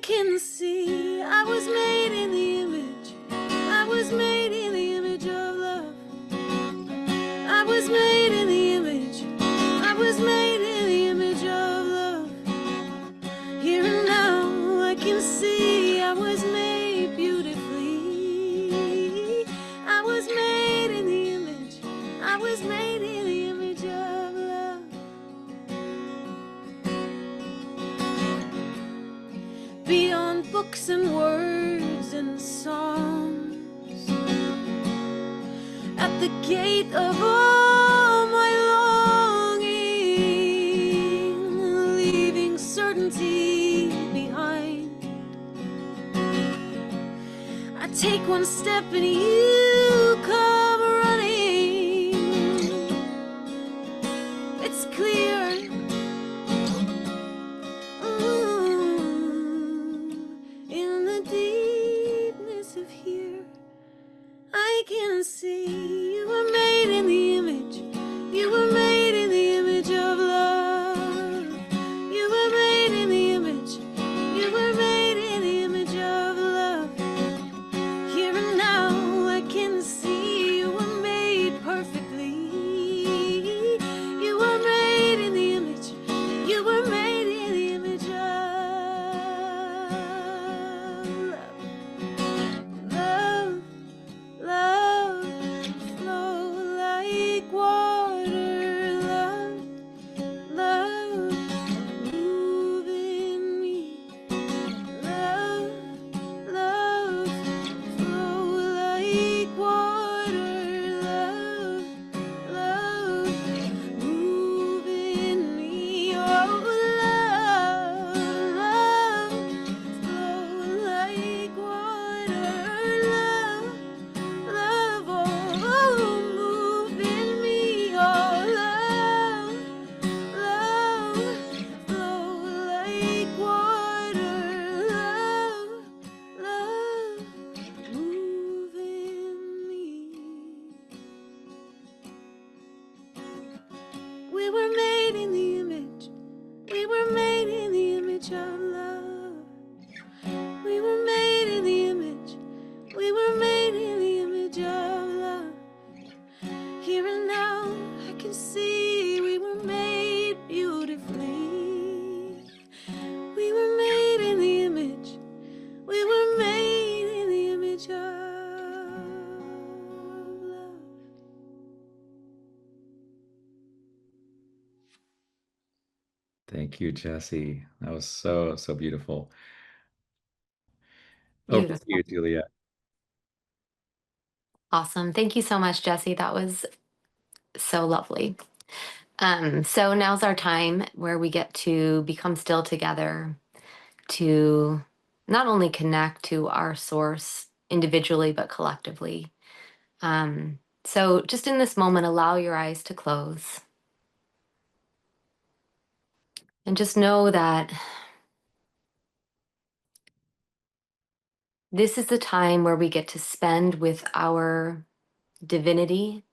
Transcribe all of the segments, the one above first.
can see I was made in the image. I was made in the image of love. I was made in the image. I was made in the image of love. Here and now I can see I was made beautifully. I was made in the image. I was made in the image of love. Beyond books and words and songs, at the gate of all my longing, leaving certainty behind. I take one step and you come running. It's clear. In the deepness of here, I can see you were made in the image. You were made in the image of love. You were made in the image. You were made in the image of love. Here and now I can see you were made perfectly. You were made in the image. You were made in the image of love. Love, flow like water. Love, move in me. Love, flow like water. Love, move in me. Oh, love, flow like water. Love, oh, move in me. Oh, love, flow like water. Love, move in me. We were made in the image. We were made in the image of love. We were made in the image. We were made in the image of love. Here and now I can see we were made beautifully. We were made in the image. We were made in the image of love. Thank you, Jesse. That was so, so beautiful. Over to Beautiful. you, Juliet. Awesome. Thank you so much, Jesse. That was so lovely. So now's our time where we get to become still together to not only connect to our source individually, but collectively. So just in this moment, allow your eyes to close and just know that this is the time where we get to spend with our divinity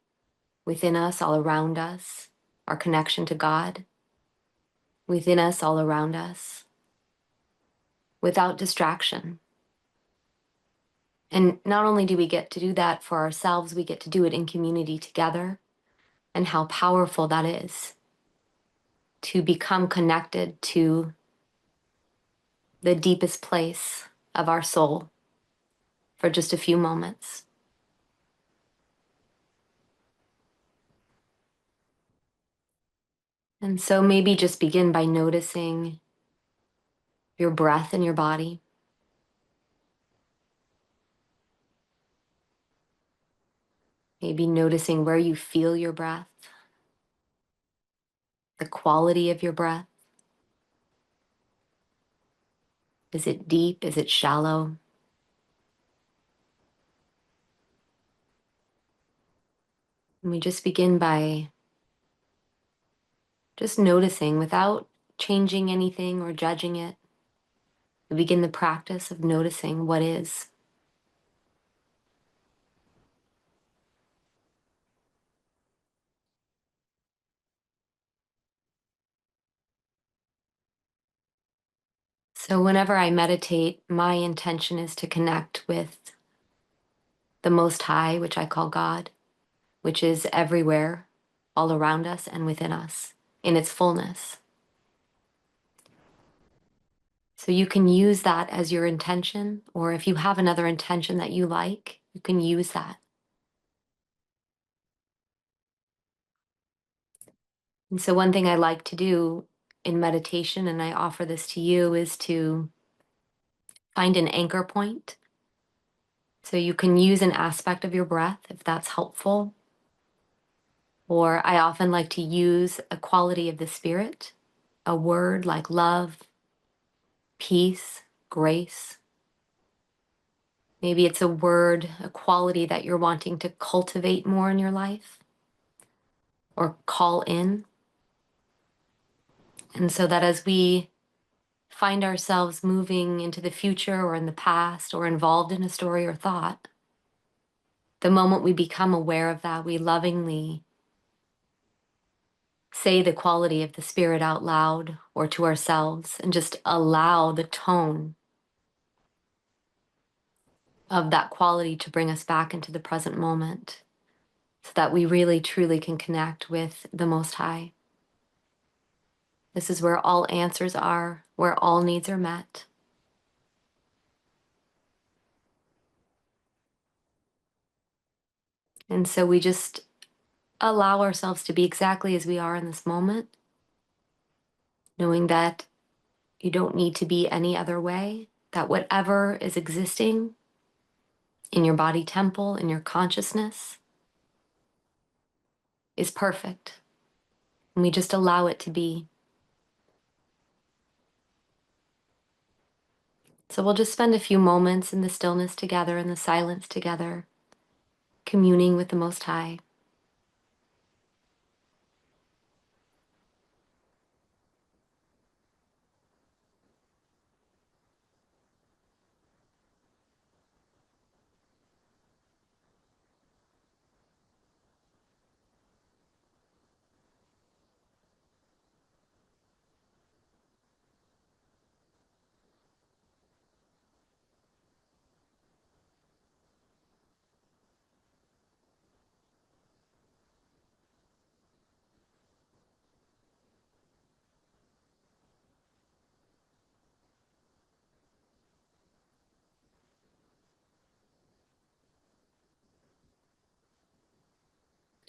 within us, all around us, our connection to God within us, all around us, without distraction. And not only do we get to do that for ourselves, we get to do it in community together, and how powerful that is to become connected to the deepest place of our soul for just a few moments. And so maybe just begin by noticing your breath in your body. Maybe noticing where you feel your breath, the quality of your breath. Is it deep? Is it shallow? And we just begin by just noticing without changing anything or judging it. We begin the practice of noticing what is. So whenever I meditate, my intention is to connect with the Most High, which I call God, which is everywhere, all around us and within us in its fullness. So you can use that as your intention, or if you have another intention that you like, you can use that. And so one thing I like to do in meditation, and I offer this to you, is to find an anchor point. So you can use an aspect of your breath if that's helpful. Or I often like to use a quality of the spirit, a word like love, peace, grace. Maybe it's a word, a quality that you're wanting to cultivate more in your life or call in. And so that as we find ourselves moving into the future or in the past or involved in a story or thought, the moment we become aware of that, we lovingly say the quality of the spirit out loud or to ourselves and just allow the tone of that quality to bring us back into the present moment so that we really truly can connect with the Most High. This is where all answers are, where all needs are met. And so we just allow ourselves to be exactly as we are in this moment, knowing that you don't need to be any other way, that whatever is existing in your body temple, in your consciousness, is perfect. And we just allow it to be. So we'll just spend a few moments in the stillness together, in the silence together, communing with the Most High.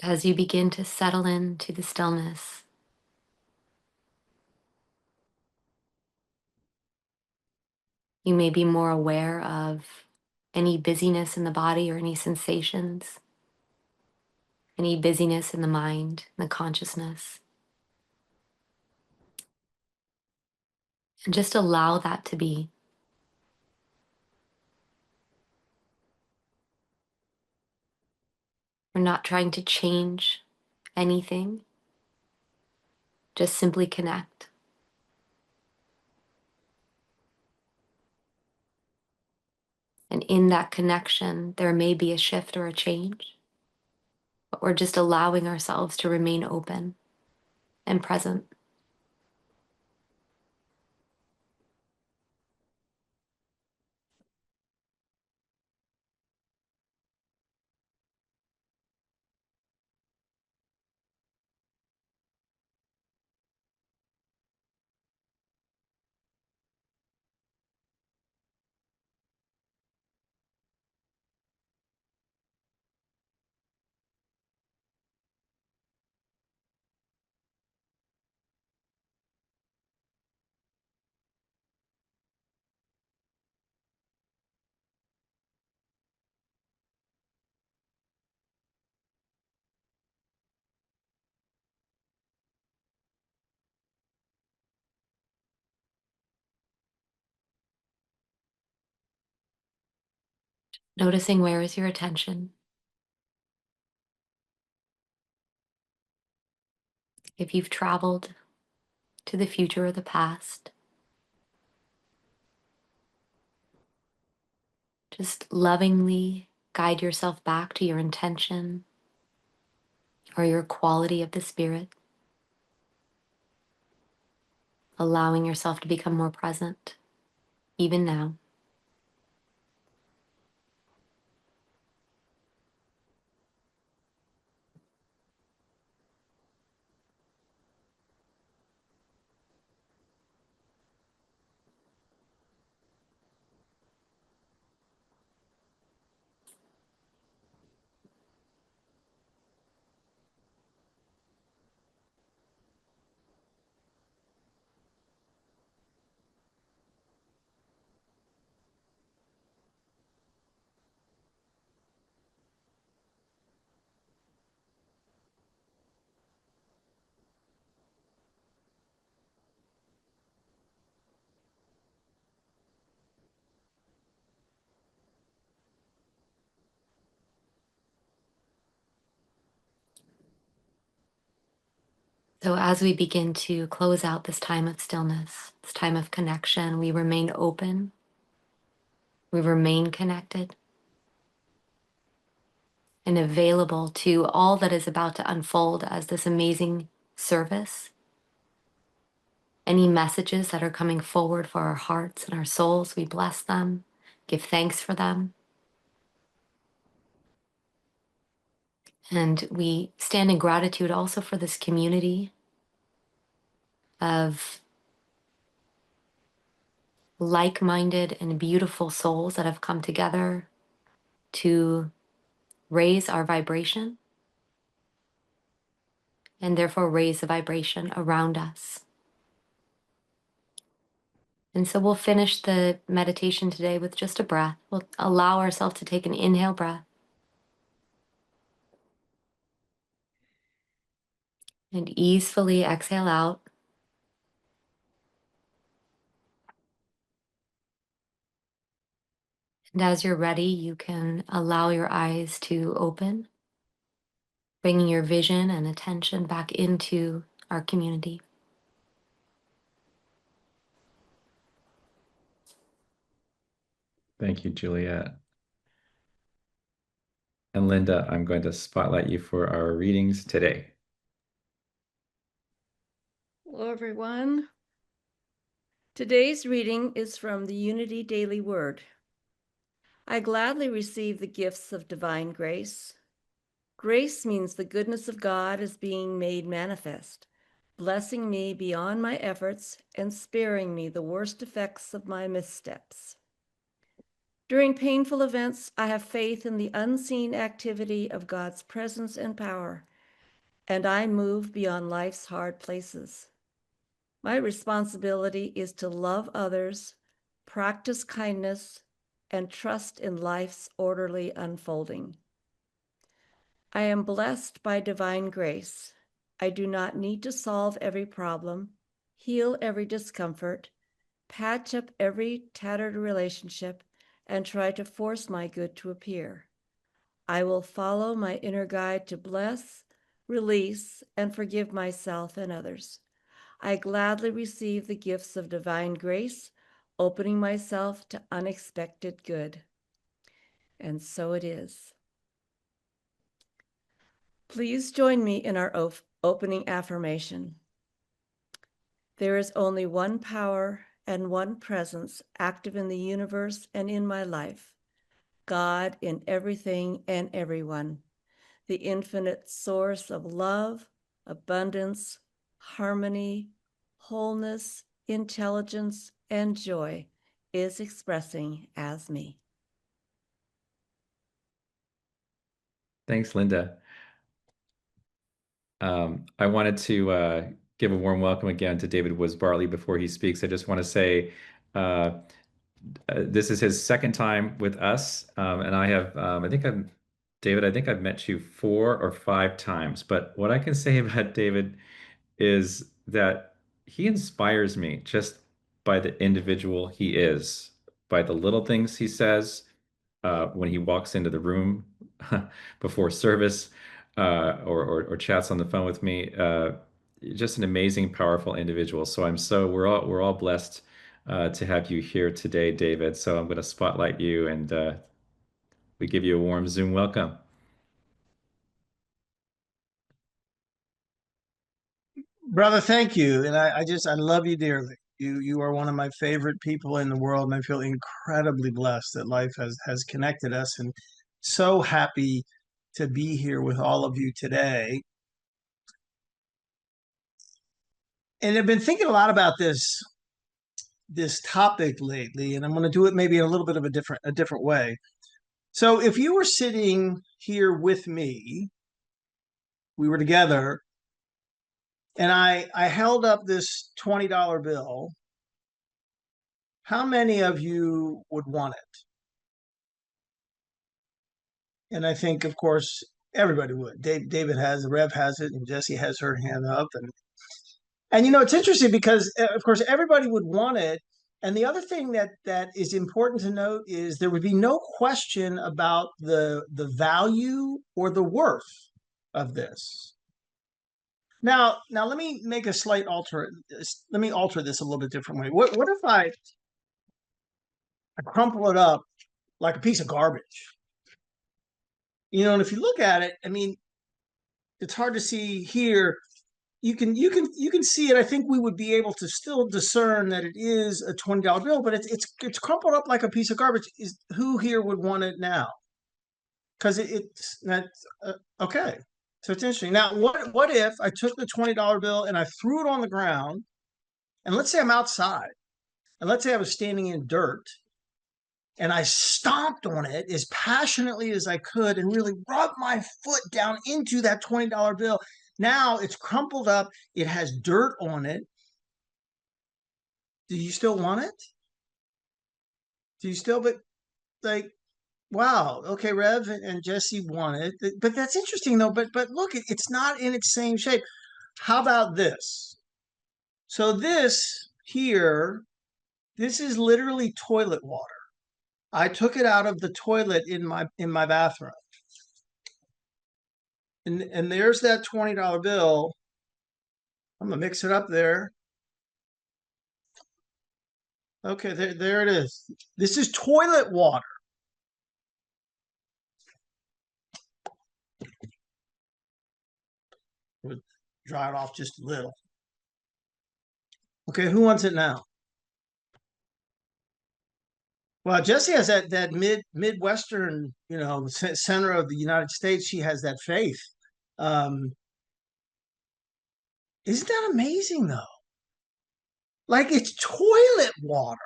As you begin to settle into the stillness, you may be more aware of any busyness in the body or any sensations, any busyness in the mind, the consciousness. And just allow that to be. We're not trying to change anything, just simply connect. And in that connection, there may be a shift or a change, but we're just allowing ourselves to remain open and present. Noticing where is your attention. If you've traveled to the future or the past, just lovingly guide yourself back to your intention or your quality of the spirit, allowing yourself to become more present. even now. So, as we begin to close out this time of stillness, this time of connection, we remain open, we remain connected, and available to all that is about to unfold as this amazing service. Any messages that are coming forward for our hearts and our souls, we bless them, give thanks for them. And we stand in gratitude also for this community of like-minded and beautiful souls that have come together to raise our vibration and therefore raise the vibration around us. And so we'll finish the meditation today with just a breath. We'll allow ourselves to take an inhale breath and easefully exhale out. And as you're ready, you can allow your eyes to open, bringing your vision and attention back into our community. Thank you, Juliet. And Linda, I'm going to spotlight you for our readings today. Hello, everyone. Today's reading is from the Unity Daily Word. I gladly receive the gifts of divine grace. Grace means the goodness of God is being made manifest, blessing me beyond my efforts and sparing me the worst effects of my missteps. During painful events, I have faith in the unseen activity of God's presence and power, and I move beyond life's hard places. My responsibility is to love others, practice kindness, and trust in life's orderly unfolding. I am blessed by divine grace. I do not need to solve every problem, heal every discomfort, patch up every tattered relationship, and try to force my good to appear. I will follow my inner guide to bless, release, and forgive myself and others. I gladly receive the gifts of divine grace, opening myself to unexpected good. And so it is. Please join me in our opening affirmation. There is only one power and one presence active in the universe and in my life, God in everything and everyone, the infinite source of love, abundance, harmony, wholeness, intelligence, and joy is expressing as me. Thanks, Linda. I wanted to give a warm welcome again to David Woods Bartley before he speaks. I just want to say this is his second time with us, and David, I think I've met you 4 or 5 times. But what I can say about David is that he inspires me just by the individual he is, by the little things he says when he walks into the room before service or chats on the phone with me. Just an amazing, powerful individual. So we're all blessed to have you here today, David. So I'm going to spotlight you and we give you a warm Zoom welcome. Brother, thank you. And I love you dearly. You are one of my favorite people in the world, and I feel incredibly blessed that life has connected us, and so happy to be here with all of you today. And I've been thinking a lot about this topic lately, and I'm going to do it maybe in a little bit of a different way. So if you were sitting here with me, we were together, and I held up this $20 bill, how many of you would want it? And I think, of course, everybody would. David has, the Rev has it, and Jessie has her hand up. And it's interesting because, of course, everybody would want it. And the other thing that is important to note is there would be no question about the value or the worth of this. Now let me make a slight alter. Let me alter this a little bit different way. What if I crumple it up like a piece of garbage? And if you look at it, I mean, it's hard to see here. You can see it. I think we would be able to still discern that it is a $20 bill, but it's crumpled up like a piece of garbage. Who here would want it now? Because it's not okay. So it's interesting. Now, what if I took the $20 bill and I threw it on the ground, and let's say I'm outside, and let's say I was standing in dirt, and I stomped on it as passionately as I could and really rubbed my foot down into that $20 bill. Now it's crumpled up. It has dirt on it. Do you still want it? Do you still, but like, wow, okay, Rev and Jessie want it. But that's interesting though. But look, it's not in its same shape. How about this? So this here, this is literally toilet water. I took it out of the toilet in my bathroom. And there's that $20 bill. I'm gonna mix it up there. Okay, there it is. This is toilet water. We'll dry it off just a little. Okay, who wants it now? Well, Jessie has that Midwestern, center of the United States. She has that faith. Isn't that amazing though? Like, it's toilet water.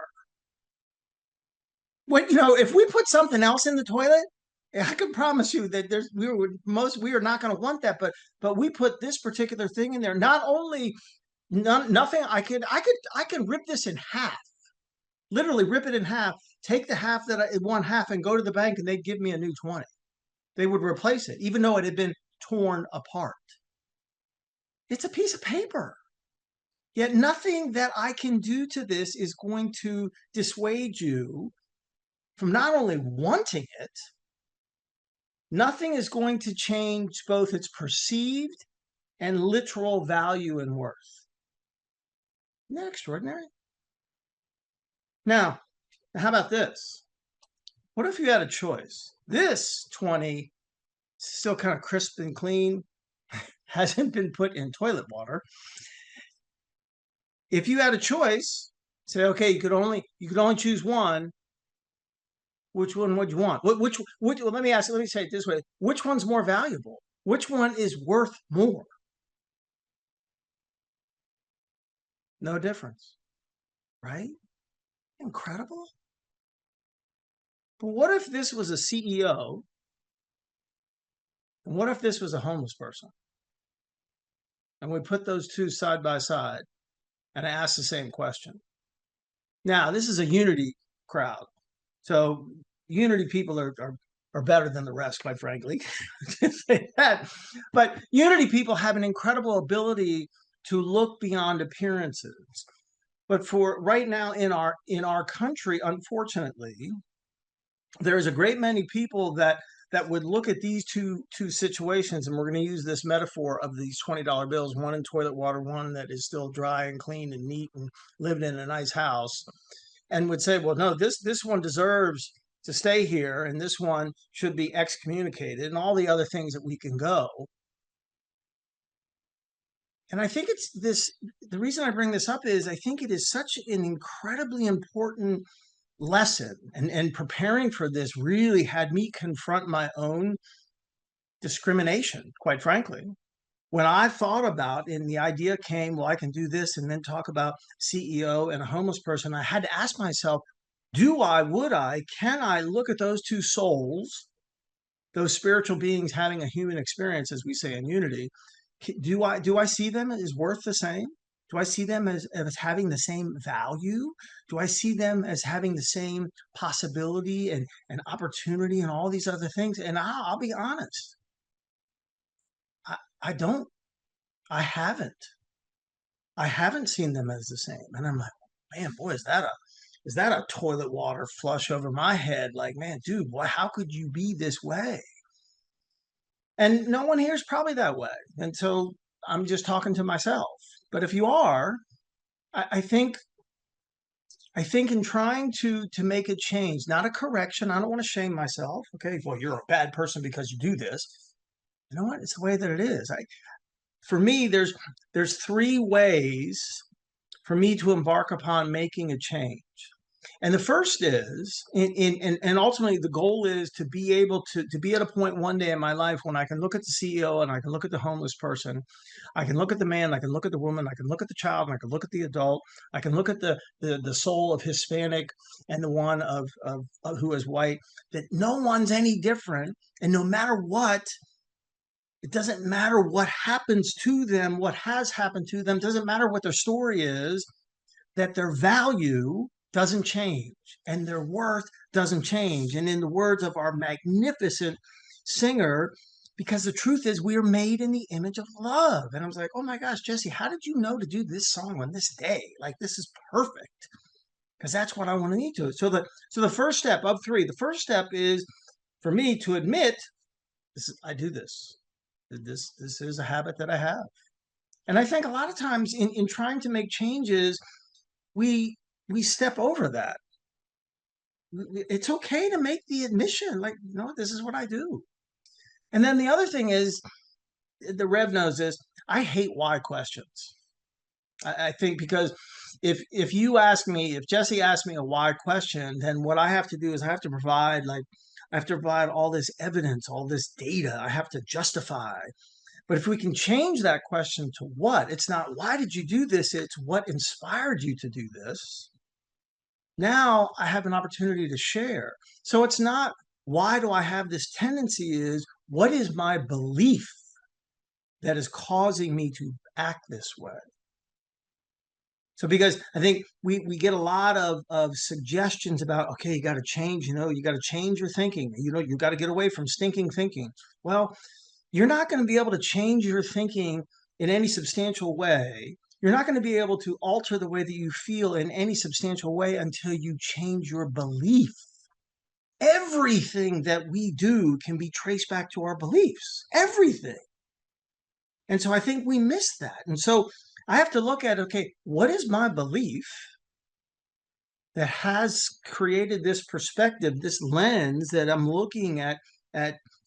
If we put something else in the toilet, I can promise you that we are not going to want that. But we put this particular thing in there. Not only nothing, I can rip this in half. Literally rip it in half, take the half one half and go to the bank, and they'd give me a new 20. They would replace it, even though it had been torn apart. It's a piece of paper. Yet nothing that I can do to this is going to dissuade you from not only wanting it, nothing is going to change both its perceived and literal value and worth. Isn't that extraordinary? Now, how about this? What if you had a choice? This 20 is still kind of crisp and clean, hasn't been put in toilet water. If you had a choice, say, okay, you could only choose one. Which one would you want? Which well, let me say it this way. Which one's more valuable? Which one is worth more? No difference, right? Incredible. But what if this was a CEO? And what if this was a homeless person? And we put those two side by side and I ask the same question. Now, this is a unity crowd. So unity people are better than the rest, quite frankly. But unity people have an incredible ability to look beyond appearances. But for right now in our country, unfortunately, there's a great many people that would look at these two situations, and we're going to use this metaphor of these $20 bills, one in toilet water, one that is still dry and clean and neat and lived in a nice house, and would say, well, no, this one deserves to stay here, and this one should be excommunicated, and all the other things that we can go. And I think it's this, the reason I bring this up is I think it is such an incredibly important lesson, and preparing for this really had me confront my own discrimination, quite frankly. When I thought about, and the idea came, well, I can do this and then talk about CEO and a homeless person, I had to ask myself, do I, would I, can I look at those two souls, those spiritual beings having a human experience, as we say in Unity, do I see them as worth the same? Do I see them as having the same value? Do I see them as having the same possibility and opportunity and all these other things? And I'll be honest, I don't. I haven't. I haven't seen them as the same. And I'm like, man, boy, is that a toilet water flush over my head? Like, man, dude, boy, how could you be this way? And no one here is probably that way. And so I'm just talking to myself. But if you are, I think in trying to make a change, not a correction, I don't want to shame myself. Okay, well, you're a bad person because you do this. You know what? It's the way that it is. For me, there's three ways for me to embark upon making a change. And the first is, and ultimately the goal is to be able to be at a point one day in my life when I can look at the CEO and I can look at the homeless person, I can look at the man, I can look at the woman, I can look at the child, and I can look at the adult, I can look at the soul of Hispanic and the one of who is white, that no one's any different, and no matter what, it doesn't matter what happens to them, what has happened to them, doesn't matter what their story is, that their value doesn't change and their worth doesn't change. And in the words of our magnificent singer, because the truth is we are made in the image of love. And I was like, oh my gosh, Jesse, how did you know to do this song on this day? Like, this is perfect, because that's what I want to need to. So the first step of three, the first step is for me to admit I do this. This is a habit that I have. And I think a lot of times in trying to make changes, we step over that. It's okay to make the admission, like, no, this is what I do. And then the other thing is, the Rev knows this, I hate why questions. I think because if Jesse asked me a why question, then what I have to do is I have to provide all this evidence, all this data. I have to justify. But if we can change that question to what, it's not why did you do this, it's what inspired you to do this. Now I have an opportunity to share. So it's not why do I have this tendency, is what is my belief that is causing me to act this way? So because I think we get a lot of suggestions about, okay, you got to change, you got to change your thinking, you got to get away from stinking thinking. Well, you're not going to be able to change your thinking in any substantial way. You're not going to be able to alter the way that you feel in any substantial way until you change your belief. Everything that we do can be traced back to our beliefs. Everything. And so I think we miss that. And so I have to look at, okay, what is my belief that has created this perspective, this lens that I'm looking at,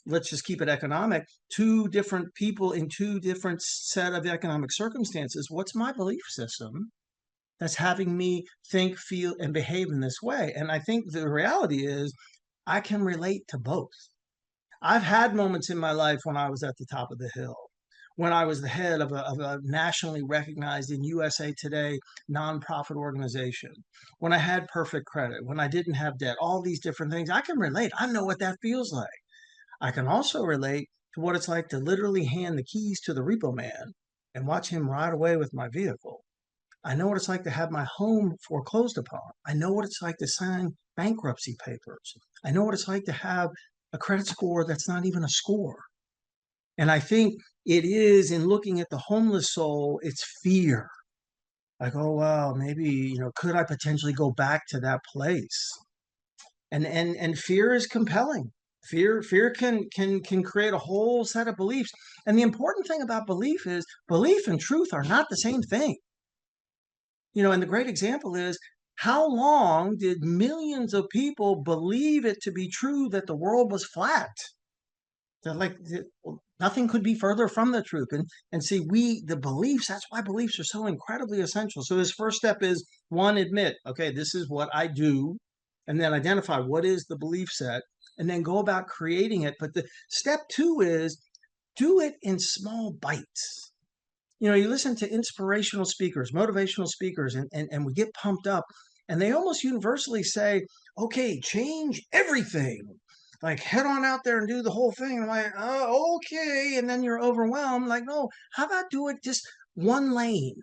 let's just keep it economic, two different people in two different set of economic circumstances. What's my belief system that's having me think, feel, and behave in this way? And I think the reality is I can relate to both. I've had moments in my life when I was at the top of the hill, when I was the head of a nationally recognized in USA Today nonprofit organization, when I had perfect credit, when I didn't have debt, all these different things. I can relate. I know what that feels like. I can also relate to what it's like to literally hand the keys to the repo man and watch him ride away with my vehicle. I know what it's like to have my home foreclosed upon. I know what it's like to sign bankruptcy papers. I know what it's like to have a credit score that's not even a score. And I think it is, in looking at the homeless soul, it's fear. Like, oh, wow, maybe, could I potentially go back to that place? And fear is compelling. Fear can create a whole set of beliefs. And the important thing about belief is belief and truth are not the same thing. And the great example is, how long did millions of people believe it to be true that the world was flat? They're like, Nothing could be further from the truth. And see, the beliefs, that's why beliefs are so incredibly essential. So this first step is, one, admit, okay, this is what I do, and then identify what is the belief set, and then go about creating it. But the step two is do it in small bites. You know, you listen to inspirational speakers, motivational speakers, and we get pumped up, and they almost universally say, okay, change everything. Like, head on out there and do the whole thing. I'm like, oh, okay. And then you're overwhelmed. Like, no, how about do it just one lane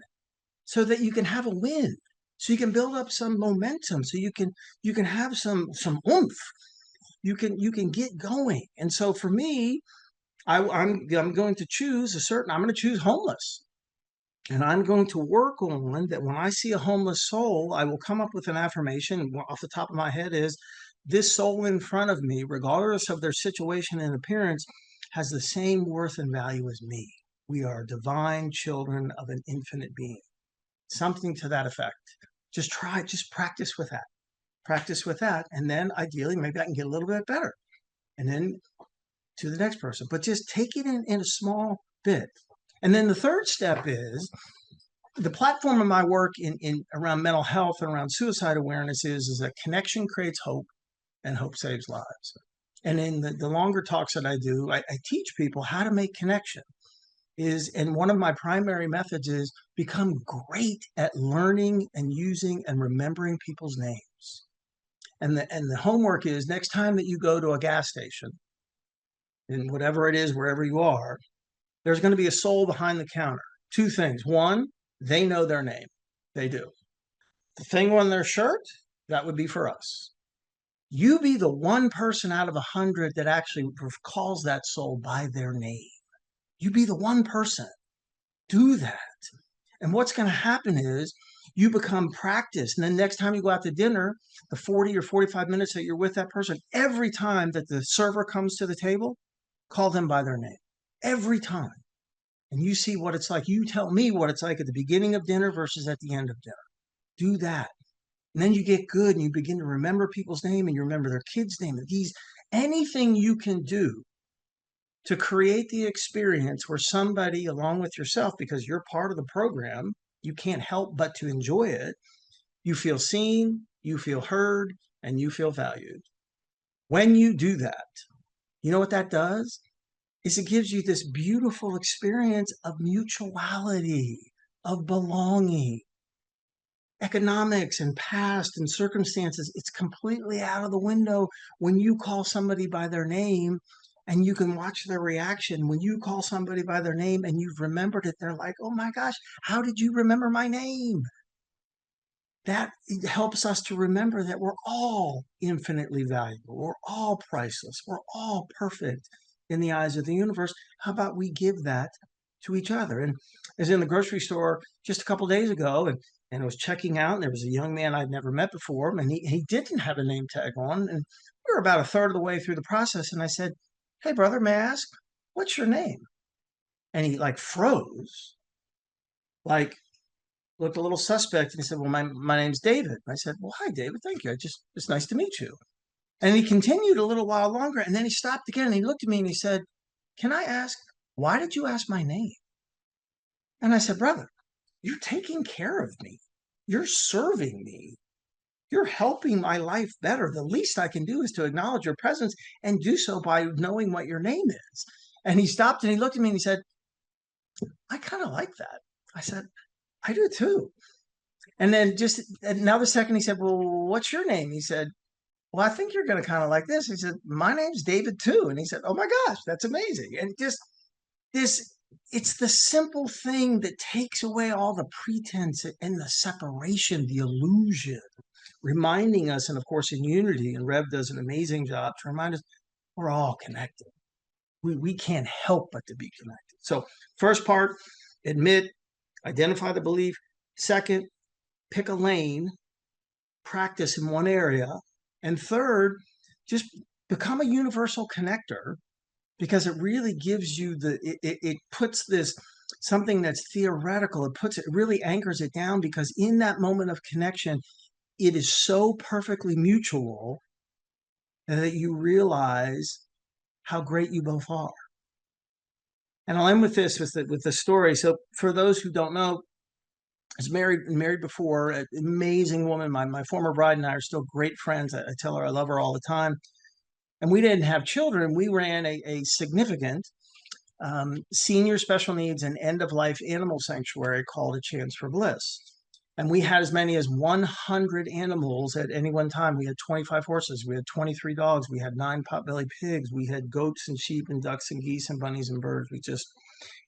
so that you can have a win, so you can build up some momentum, so you can have some oomph. You can get going. And so for me, I'm going to choose I'm going to choose homeless. And I'm going to work on that. When I see a homeless soul, I will come up with an affirmation off the top of my head is, this soul in front of me, regardless of their situation and appearance, has the same worth and value as me. We are divine children of an infinite being. Something to that effect. Just practice with that. Practice with that. And then ideally, maybe I can get a little bit better. And then to the next person. But just take it in a small bit. And then the third step is, the platform of my work in around mental health and around suicide awareness is that connection creates hope and hope saves lives. And in the longer talks that I do, I teach people how to make connection. And one of my primary methods is become great at learning and using and remembering people's names. And the homework is, next time that you go to a gas station, and whatever it is, wherever you are, there's going to be a soul behind the counter. Two things. One, they know their name. They do. The thing on their shirt, that would be for us. You be the one person out of 100 that actually calls that soul by their name. You be the one person. Do that. And what's going to happen is you become practiced. And then next time you go out to dinner, the 40 or 45 minutes that you're with that person, every time that the server comes to the table, call them by their name. Every time. And you see what it's like. You tell me what it's like at the beginning of dinner versus at the end of dinner. Do that. And then you get good and you begin to remember people's name and you remember their kids' name. Anything you can do to create the experience where somebody, along with yourself, because you're part of the program, you can't help but to enjoy it. You feel seen, you feel heard, and you feel valued. When you do that, you know what that does? Is it gives you this beautiful experience of mutuality, of belonging. Economics and past and circumstances, it's completely out of the window when you call somebody by their name and you can watch their reaction. When you call somebody by their name and you've remembered it, they're like, oh my gosh, how did you remember my name? That helps us to remember that we're all infinitely valuable. We're all priceless. We're all perfect in the eyes of the universe. How about we give that to each other? And I was in the grocery store just a couple of days ago, and I was checking out, and there was a young man I'd never met before, and he didn't have a name tag on. And we were about a third of the way through the process, and I said, hey, brother, may I ask, what's your name? And he like froze, like looked a little suspect, and he said, well, my name's David. And I said, well, hi, David. Thank you. It's nice to meet you. And he continued a little while longer, and then he stopped again, and he looked at me and he said, can I ask, why did you ask my name? And I said, brother, you're taking care of me. You're serving me. You're helping my life better. The least I can do is to acknowledge your presence and do so by knowing what your name is. And he stopped and he looked at me and he said, I kind of like that. I said, I do too. And then just another second, he said, well, what's your name? He said, well, I think you're going to kind of like this. He said, my name's David too. And he said, oh my gosh, that's amazing. And just this, it's the simple thing that takes away all the pretense and the separation, the illusion, reminding us, and of course in unity, and Rev does an amazing job to remind us we're all connected. We can't help but to be connected. So first part, admit, identify the belief. Second, pick a lane, practice in one area. And third, just become a universal connector, because it really gives you it puts this something that's theoretical. It really anchors it down, because in that moment of connection, it is so perfectly mutual that you realize how great you both are. And I'll end with this, with the story. So for those who don't know, I was married before, an amazing woman. My former bride and I are still great friends. I tell her I love her all the time. And we didn't have children. We ran a significant senior special needs and end of life animal sanctuary called A Chance for Bliss. And we had as many as 100 animals at any one time. We had 25 horses, we had 23 dogs, we had 9 potbelly pigs, we had goats and sheep and ducks and geese and bunnies and birds. We just,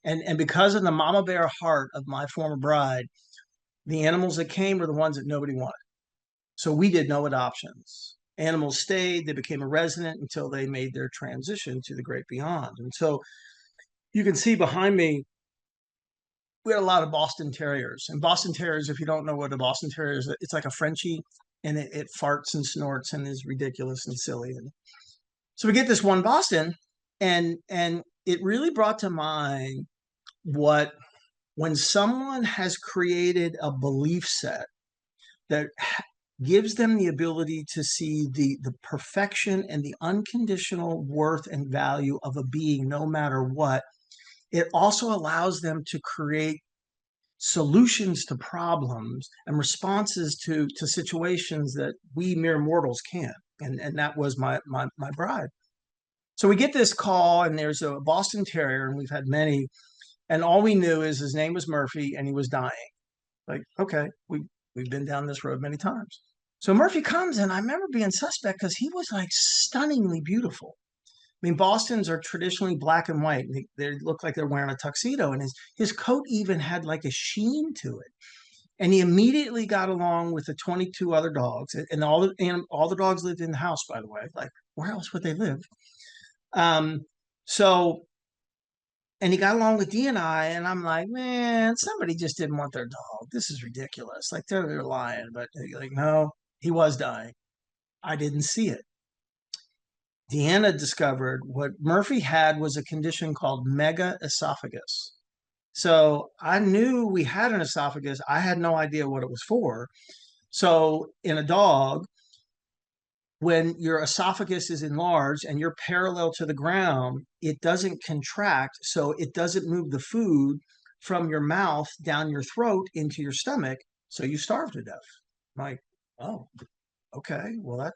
and because of the mama bear heart of my former bride, the animals that came were the ones that nobody wanted. So we did no adoptions. Animals stayed, they became a resident until they made their transition to the great beyond. And so you can see behind me, we had a lot of Boston Terriers. And Boston Terriers, if you don't know what a Boston Terrier is, it's like a Frenchie, and it farts and snorts and is ridiculous and silly. And so we get this one Boston, and it really brought to mind what, when someone has created a belief set that gives them the ability to see the perfection and the unconditional worth and value of a being, no matter what, it also allows them to create solutions to problems and responses to situations that we mere mortals can't. And that was my bride. So we get this call, and there's a Boston Terrier, and we've had many, and all we knew is his name was Murphy, and he was dying. Like, okay, we've been down this road many times. So Murphy comes, and I remember being suspect because he was like stunningly beautiful. I mean, Bostons are traditionally black and white. They look like they're wearing a tuxedo, and his coat even had like a sheen to it. And he immediately got along with the 22 other dogs, and all the dogs lived in the house, by the way. Like, where else would they live? So, and he got along with Dee and I, and I'm like, man, somebody just didn't want their dog. This is ridiculous. Like, they're lying, but like, no, he was dying. I didn't see it. Deanna discovered what Murphy had was a condition called mega esophagus. So I knew we had an esophagus. I had no idea what it was for. So in a dog, when your esophagus is enlarged and you're parallel to the ground, it doesn't contract. So it doesn't move the food from your mouth down your throat into your stomach. So you starve to death. I'm like, oh, okay, well, that.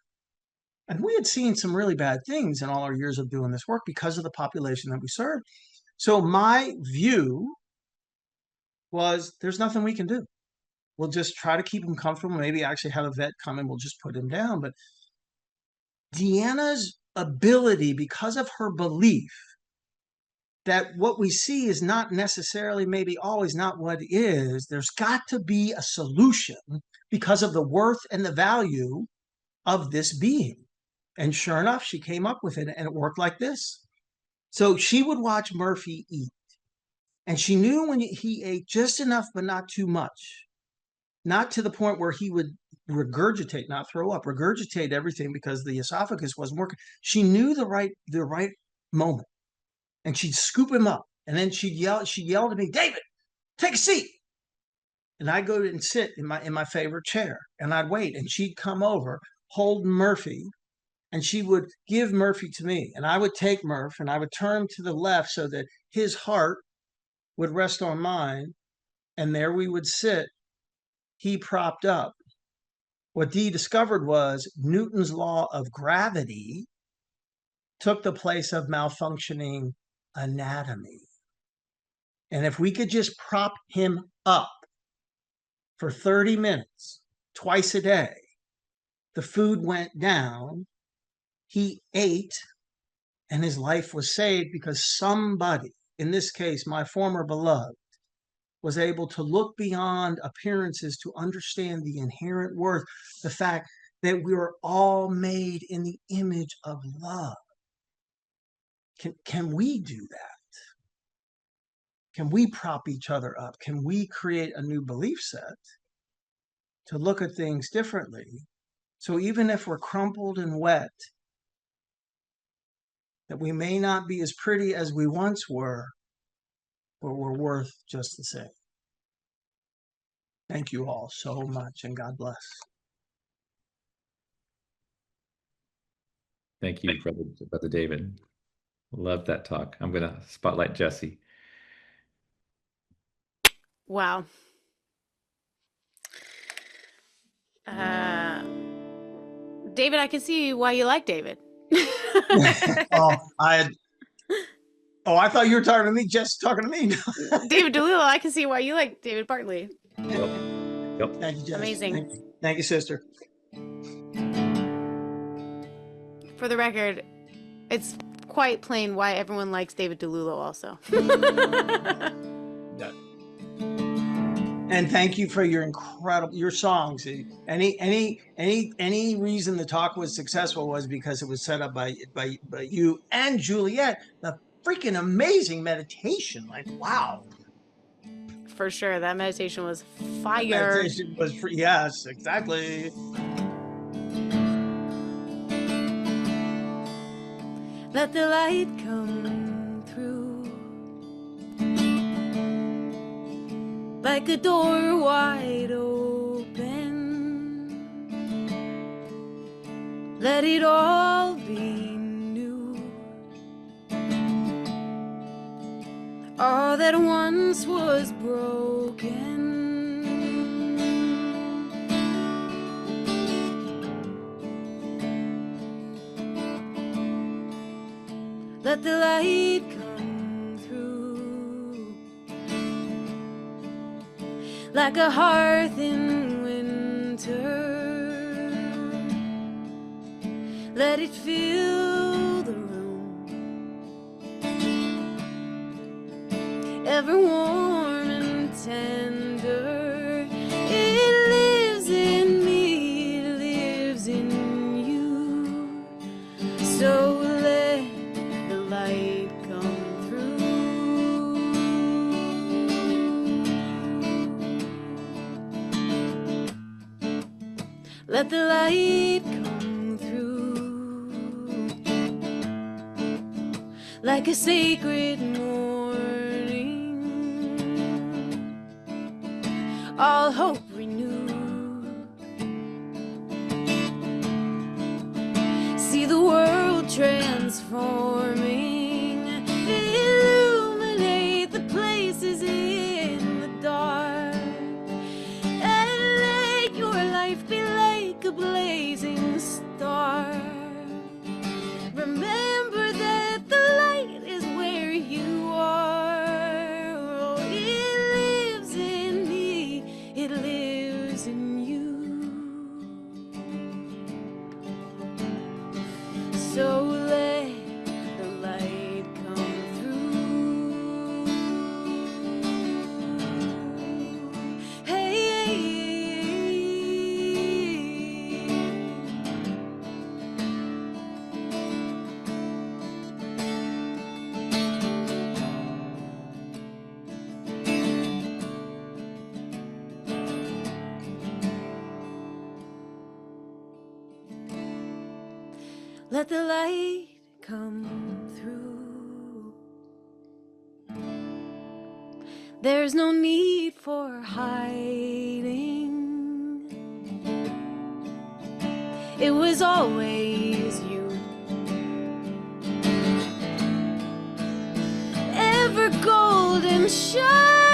And we had seen some really bad things in all our years of doing this work because of the population that we serve. So my view was, there's nothing we can do. We'll just try to keep him comfortable. Maybe actually have a vet come and we'll just put him down. But Deanna's ability, because of her belief that what we see is not necessarily, maybe always not what is, there's got to be a solution because of the worth and the value of this being. And sure enough, she came up with it, and it worked like this. So she would watch Murphy eat, and she knew when he ate just enough, but not too much, not to the point where he would regurgitate, not throw up, regurgitate everything because the esophagus wasn't working. She knew the right moment, and she'd scoop him up, and then she'd yell at me, David, take a seat. And I'd go and sit in my favorite chair, and I'd wait, and she'd come over, hold Murphy, and she would give Murphy to me, and I would take Murph, and I would turn him to the left so that his heart would rest on mine, and there we would sit, he propped up. What Dee discovered was Newton's law of gravity took the place of malfunctioning anatomy. And if we could just prop him up for 30 minutes, twice a day, the food went down, he ate, and his life was saved because somebody, in this case, my former beloved, was able to look beyond appearances to understand the inherent worth, the fact that we were all made in the image of love. Can we do that? Can we prop each other up? Can we create a new belief set to look at things differently? So even if we're crumpled and wet, that we may not be as pretty as we once were, but we're worth just the same. Thank you all so much, and God bless. Thank you, Brother David. Love that talk. I'm going to spotlight Jesse. Wow. David, I can see why you like David. Oh, I thought you were talking to me, just talking to me. David DeLillo, I can see why you like David Bartley. Yep. Thank you, Jess. Amazing. Thank you, sister. For the record, it's quite plain why everyone likes David DeLillo also. Yeah. And thank you for your songs. Any reason the talk was successful was because it was set up by you and Juliet. The freaking amazing meditation. Like, wow. For sure, that meditation was fire. Meditation was yes, exactly. Let the light come through like a door wide open. Let it all be new. All that once was broken. Let the light come through like a hearth in winter. Let it fill the room, ever warm and tender. It lives in me, it lives in you. So let the light come through. Let the light come through like a sacred morning. All hope renewed. See the world transforming. Illuminate the places in the dark. And let your life be like a blazing star. Remember that the light is where you are. Oh, it lives in me, it lives in you. So let the light come through. Hey. Let the light come through. There's no need for hiding. It was always you. Ever golden shine.